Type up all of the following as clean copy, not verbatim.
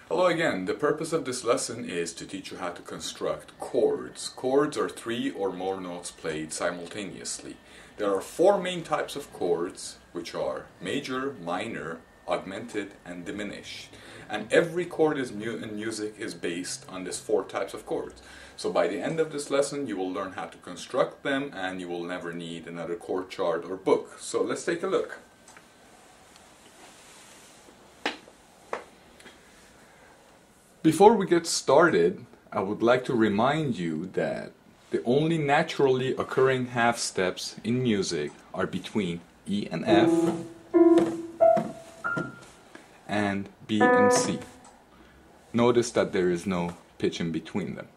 Hello again. The purpose of this lesson is to teach you how to construct chords. Chords are 3 or more notes played simultaneously. There are 4 main types of chords, which are major, minor, augmented, and diminished. And every chord in music is based on these 4 types of chords. So by the end of this lesson, you will learn how to construct them, and you will never need another chord chart or book. So let's take a look. Before we get started, I would like to remind you that the only naturally occurring half steps in music are between E and F and B and C. Notice that there is no pitch in between them.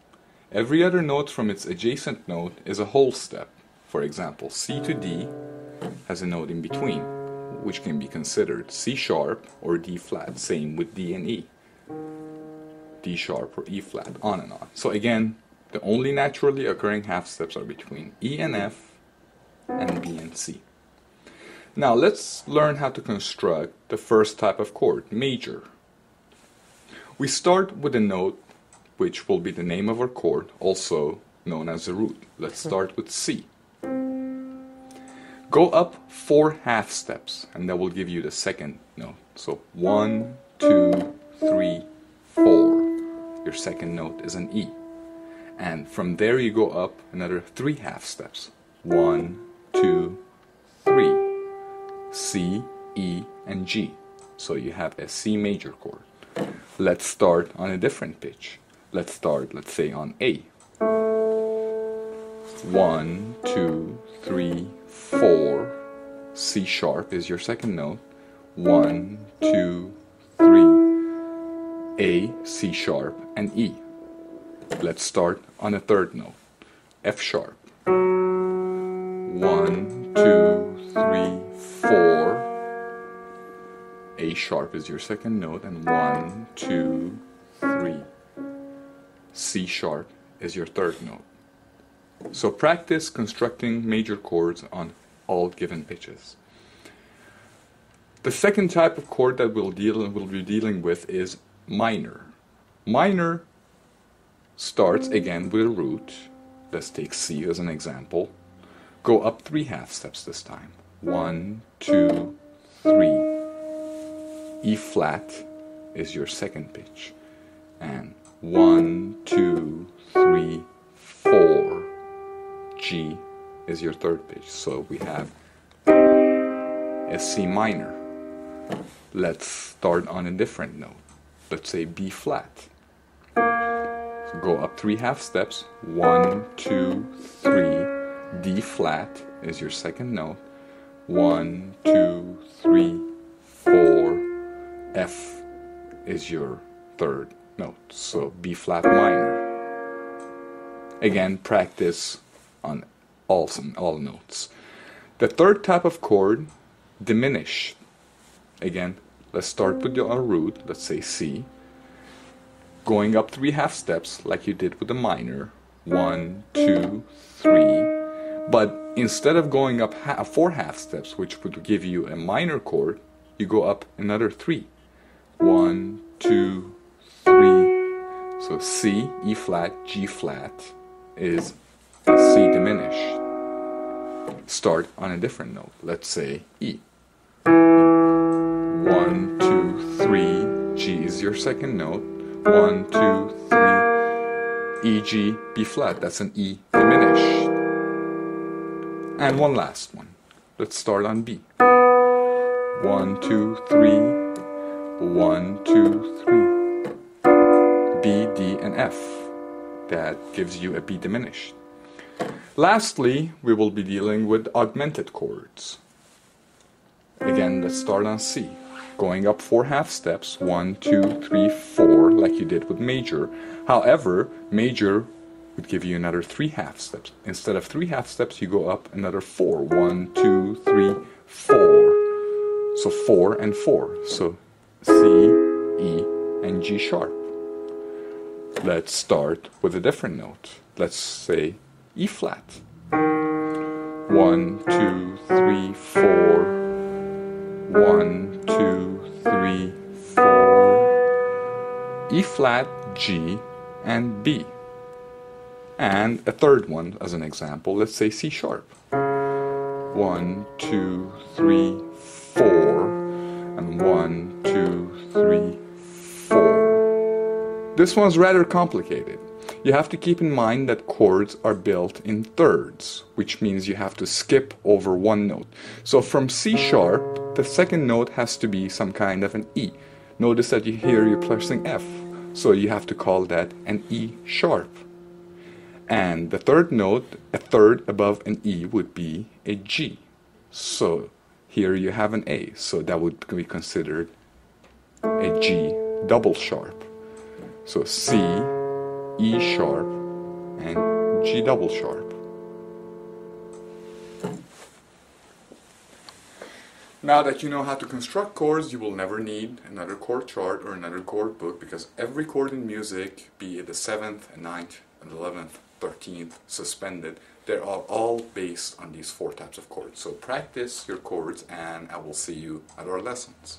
Every other note from its adjacent note is a whole step. For example, C to D has a note in between, which can be considered C sharp or D flat. Same with D and E. D sharp or E flat, on and on. So again, the only naturally occurring half steps are between E and F and B and C. Now let's learn how to construct the first type of chord, major. We start with a note which will be the name of our chord, also known as the root. Let's start with C. Go up 4 half steps and that will give you the second note. So 1, 2, 3, 4. Your second note is an E. And from there you go up another 3 half steps. 1, 2, 3. C, E, and G. So you have a C major chord. Let's start on a different pitch. Let's start, let's say, on A. 1, 2, 3, 4. C sharp is your second note. 1, 2, 3. A, C sharp, and E. Let's start on a third note, F sharp. 1, 2, 3, 4. A sharp is your second note, and 1, 2, 3. C sharp is your third note. So practice constructing major chords on all given pitches. The second type of chord that we'll be dealing with is minor. Minor starts again with a root. Let's take C as an example. Go up 3 half steps this time. 1, 2, 3. E flat is your second pitch. And 1, 2, 3, 4. G is your third pitch. So we have a C minor. Let's start on a different note. Let's say B flat. So go up 3 half steps. 1, 2, 3. D flat is your second note. 1, 2, 3, 4. F is your third note. So B flat minor. Again, practice on all notes. The third type of chord, diminished. Again, let's start with our root, let's say C. Going up 3 half steps like you did with the minor. 1, 2, 3. But instead of going up 4 half steps, which would give you a minor chord, you go up another 3. 1, 2, 3. So C, E flat, G flat is a C diminished. Start on a different note. Let's say E. 1, 2, 3. G is your second note. 1, 2, 3. E, G, B flat. That's an E diminished. And one last one. Let's start on B. 1, 2, 3. 1, 2, 3. B, D, and F. That gives you a B diminished. Lastly, we will be dealing with augmented chords. Again, let's start on C. Going up 4 half steps, 1, 2, 3, 4, like you did with major. However, major would give you another 3 half steps. Instead of 3 half steps, you go up another 4. 1, 2, 3, 4. So 4 and 4. So C, E, and G sharp. Let's start with a different note. Let's say E flat. 1, 2, 3, 4. 1, 2, 3, 4. E flat, G, and B. And a third one as an example, let's say C sharp. 1, 2, 3, 4, and 1, 2, 3, 4. This one's rather complicated. You have to keep in mind that chords are built in thirds, which means you have to skip over one note. So from C sharp, the second note has to be some kind of an E. Notice that here you're pressing F, so you have to call that an E sharp. And the third note, a third above an E, would be a G. So here you have an A, so that would be considered a G double sharp. So C, E sharp, and G double sharp. Now that you know how to construct chords, you will never need another chord chart or another chord book, because every chord in music, be it the 7th, and 9th, and 11th, 13th, suspended, they're all based on these 4 types of chords. So practice your chords, and I will see you at our lessons.